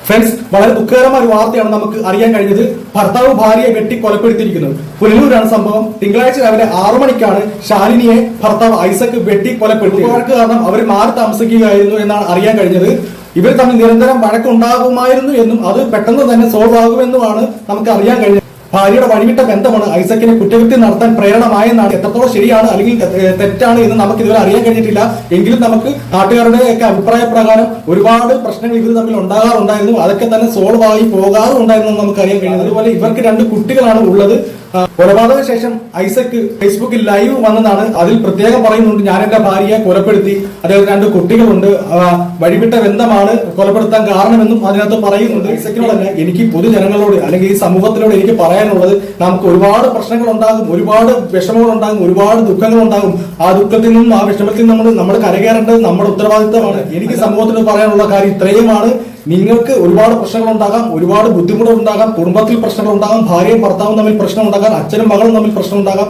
Friends, വളരെ ദുഃഖകരമായ ഒരു വാർത്തയാണ് നമുക്ക് അറിയാൻ കഴിഞ്ഞത്. ഭർത്താവ് ഭാര്യയെ വെട്ടി കൊലപ്പെടുത്തിയിരിക്കുന്നത്. പുനലൂരാണ് സംഭവം. തിങ്കളാഴ്ച രാവിലെ 6 മണിക്കാണ് ശാലിനിയെ ഭർത്താവ് ഐസക് വെട്ടി കൊലപ്പെടുത്തിയത്. കാരണം അവർ മാറി താമസിക്കുകയായിരുന്നു എന്നാണ് അറിയാൻ കഴിഞ്ഞത്. ഇവർ തമ്മിൽ നിരന്തരം വഴക്കുണ്ടാകുമായിരുന്നു എന്നും അത് പെട്ടെന്ന് തന്നെ സോൾവ് ആകുമെന്നുമാണ് നമുക്ക് അറിയാൻ കഴിഞ്ഞത്. ഭാര്യയുടെ വഴിവിട്ട ബന്ധമാണ് ഐസക്കിനെ കുറ്റകൃത്യം നടത്താൻ പ്രേരണമായെന്നാണ്. എത്രത്തോളം ശരിയാണ് അല്ലെങ്കിൽ തെറ്റാണ് എന്ന് നമുക്ക് ഇതുവരെ അറിയാൻ കഴിഞ്ഞിട്ടില്ല. എങ്കിലും നമുക്ക് നാട്ടുകാരുടെയൊക്കെ അഭിപ്രായ പ്രകാരം ഒരുപാട് പ്രശ്നങ്ങൾ ഇവർ തമ്മിൽ ഉണ്ടാകാറുണ്ടായിരുന്നു. അതൊക്കെ തന്നെ സോൾവ് ആയി പോകാറുണ്ടായിരുന്നു നമുക്ക് അറിയാൻ കഴിയുന്നത്. അതുപോലെ ഇവർക്ക് 2 കുട്ടികളാണ് ഉള്ളത്. കൊലപാതക ശേഷം ഐസക് ഫേസ്ബുക്കിൽ ലൈവ് വന്നതാണ്. അതിൽ പ്രത്യേകം പറയുന്നുണ്ട്, ഞാൻ എന്റെ ഭാര്യയെ കൊലപ്പെടുത്തി, അദ്ദേഹത്തിന് 2 കുട്ടികളുണ്ട്, വഴിവിട്ട ബന്ധമാണ് കൊലപ്പെടുത്താൻ കാരണമെന്നും അതിനകത്ത് പറയുന്നുണ്ട്. ഐസക്കിനോടല്ല, എനിക്ക് പൊതുജനങ്ങളോട് അല്ലെങ്കിൽ ഈ സമൂഹത്തിനോട് എനിക്ക് പറയാനുള്ളത്, നമുക്ക് ഒരുപാട് പ്രശ്നങ്ങൾ ഉണ്ടാകും, ഒരുപാട് വിഷമങ്ങൾ ഉണ്ടാകും, ഒരുപാട് ദുഃഖങ്ങൾ ഉണ്ടാകും. ആ ദുഃഖത്തിൽ നിന്നും ആ വിഷമത്തിൽ നമ്മൾ കരകയറേണ്ടത് നമ്മുടെ ഉത്തരവാദിത്തമാണ്. എനിക്ക് സമൂഹത്തിന് പറയാനുള്ള കാര്യം ഇത്രയുമാണ്. നിങ്ങൾക്ക് ഒരുപാട് പ്രശ്നങ്ങൾ ഉണ്ടാകാം, ഒരുപാട് ബുദ്ധിമുട്ടുകൾ ഉണ്ടാകാം, കുടുംബത്തിൽ പ്രശ്നങ്ങൾ ഉണ്ടാകാം, ഭാര്യയും ഭർത്താവും തമ്മിൽ പ്രശ്നം ഉണ്ടാകാം, അച്ഛനും മകളും തമ്മിൽ പ്രശ്നം ഉണ്ടാകാം.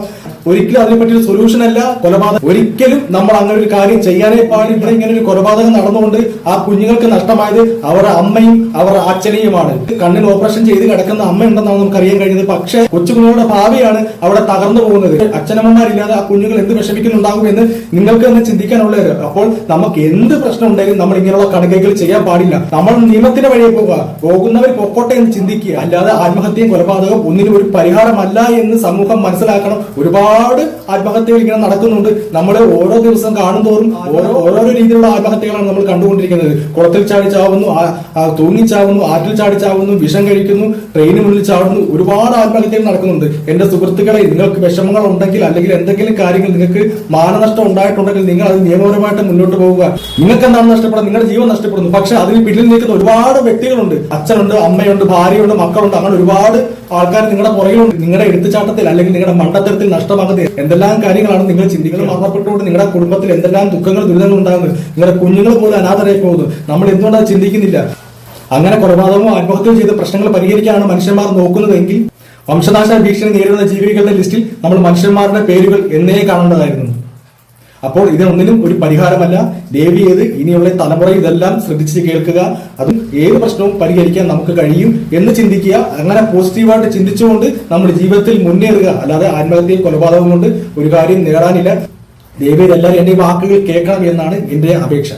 ഒരിക്കലും അതിനെപ്പറ്റി സൊല്യൂഷൻ അല്ല കൊലപാതകം. ഒരിക്കലും നമ്മൾ അങ്ങനെ ഒരു കാര്യം ചെയ്യാനേ പാടില്ല. ഇങ്ങനെ ഒരു കൊലപാതകം നടന്നുകൊണ്ട് ആ കുഞ്ഞുങ്ങൾക്ക് നഷ്ടമായത് അവരുടെ അമ്മയും അവരുടെ അച്ഛനെയുമാണ്. കണ്ണിന് ഓപ്പറേഷൻ ചെയ്ത് കിടക്കുന്ന അമ്മയുണ്ടെന്നാണ് നമുക്ക് അറിയാൻ കഴിഞ്ഞത്. പക്ഷേ കൊച്ചുകുഞ്ഞുങ്ങളുടെ ഭാവിയാണ് അവിടെ തകർന്നു പോകുന്നത്. അച്ഛനമ്മമാരില്ലാതെ ആ കുഞ്ഞുങ്ങൾ എന്ത് വിഷമിക്കുന്നുണ്ടാകും എന്ന് നിങ്ങൾക്ക് തന്നെ ചിന്തിക്കാനുള്ളത്. അപ്പോൾ നമുക്ക് എന്ത് പ്രശ്നം ഉണ്ടെങ്കിലും നമ്മൾ ഇങ്ങനെയുള്ള കണക്കുകൾ ചെയ്യാൻ പാടില്ല. നമ്മൾ നിയമത്തിന്റെ വഴിയെ പോകുന്നവർ പൊക്കോട്ടെ എന്ന് ചിന്തിക്കുക. അല്ലാതെ ആത്മഹത്യയും കൊലപാതകം ഒന്നിനും ഒരു പരിഹാരമല്ല എന്ന് സമൂഹം മനസ്സിലാക്കണം. ഒരുപാട് ആത്മഹത്യകൾ ഇങ്ങനെ നടക്കുന്നുണ്ട്. നമ്മൾ ഓരോ ദിവസം കാണുന്തോറും ഓരോരോ രീതിയിലുള്ള ആത്മഹത്യകളാണ് നമ്മൾ കണ്ടുകൊണ്ടിരിക്കുന്നത്. കുളത്തിൽ ചാടി ചാവുന്നു, തൂങ്ങിച്ചാവുന്നു, ആറ്റിൽ ചാടി ചാവുന്നു, വിഷം കഴിക്കുന്നു, ട്രെയിന് മുന്നിൽ ചാടുന്നു. ഒരുപാട് ആത്മഹത്യകൾ നടക്കുന്നുണ്ട്. എന്റെ സുഹൃത്തുക്കളെ, നിങ്ങൾക്ക് വിഷമങ്ങൾ ഉണ്ടെങ്കിൽ അല്ലെങ്കിൽ എന്തെങ്കിലും കാര്യങ്ങൾ നിങ്ങൾക്ക് മാനനഷ്ടം ഉണ്ടായിട്ടുണ്ടെങ്കിൽ നിങ്ങൾ അത് നിയമപരമായിട്ട് മുന്നോട്ട് പോവുക. നിങ്ങൾക്ക് എന്താണ് നഷ്ടപ്പെടുന്നത്? നിങ്ങളുടെ ജീവൻ നഷ്ടപ്പെടുന്നു. പക്ഷെ അതിന് പിന്നിൽ നിൽക്കുന്ന ഒരുപാട് വ്യക്തികളുണ്ട്. അച്ഛനുണ്ട്, അമ്മയുണ്ട്, ഭാര്യയുണ്ട്, മക്കളുണ്ട്. അങ്ങനെ ഒരുപാട് ആൾക്കാർ നിങ്ങളുടെ പുറകിലുണ്ട്. നിങ്ങളുടെ എടുത്തുചാട്ടത്തിൽ അല്ലെങ്കിൽ നിങ്ങളുടെ മണ്ടത്തരത്തിൽ നഷ്ടമാകുന്നത് എന്തെല്ലാം കാര്യങ്ങളാണ് നിങ്ങൾ ചിന്തിക്കുന്നത്. മരണപ്പെട്ടുകൊണ്ട് നിങ്ങളുടെ കുടുംബത്തിൽ എന്തെല്ലാം ദുഃഖങ്ങൾ ദുരിതങ്ങൾ ഉണ്ടാകുന്നത്. നിങ്ങളുടെ കുഞ്ഞുങ്ങൾ പോലും അനാഥരായി പോകുന്നു. നമ്മൾ എന്തുകൊണ്ടത് ചിന്തിക്കുന്നില്ല? അങ്ങനെ കൊലപാതകമോ ആത്മഹത്യയോ ചെയ്ത പ്രശ്നങ്ങൾ പരിഹരിക്കാനാണ് മനുഷ്യന്മാർ നോക്കുന്നതെങ്കിൽ വംശനാശ ഭീഷണി നേരിടുന്ന ജീവികളുടെ ലിസ്റ്റിൽ നമ്മൾ മനുഷ്യന്മാരുടെ പേരുകൾ എന്നേ കാണേണ്ടതായിരുന്നു. അപ്പോൾ ഇതിനൊന്നിനും ഒരു പരിഹാരമല്ല. ദേവിയേത് ഇനിയുള്ള തലമുറ ഇതെല്ലാം ശ്രദ്ധിച്ച് കേൾക്കുക. അതും ഏത് പ്രശ്നവും പരിഹരിക്കാൻ നമുക്ക് കഴിയും എന്ന് ചിന്തിക്കുക. അങ്ങനെ പോസിറ്റീവായിട്ട് ചിന്തിച്ചുകൊണ്ട് നമ്മുടെ ജീവിതത്തിൽ മുന്നേറുക. അല്ലാതെ ആത്മഹത്യയും കൊലപാതകം കൊണ്ട് ഒരു കാര്യം നേടാനില്ല. ദേവിയേത് എല്ലാവരും എന്റെ വാക്കുകൾ കേൾക്കണം എന്നാണ് എന്റെ അപേക്ഷ.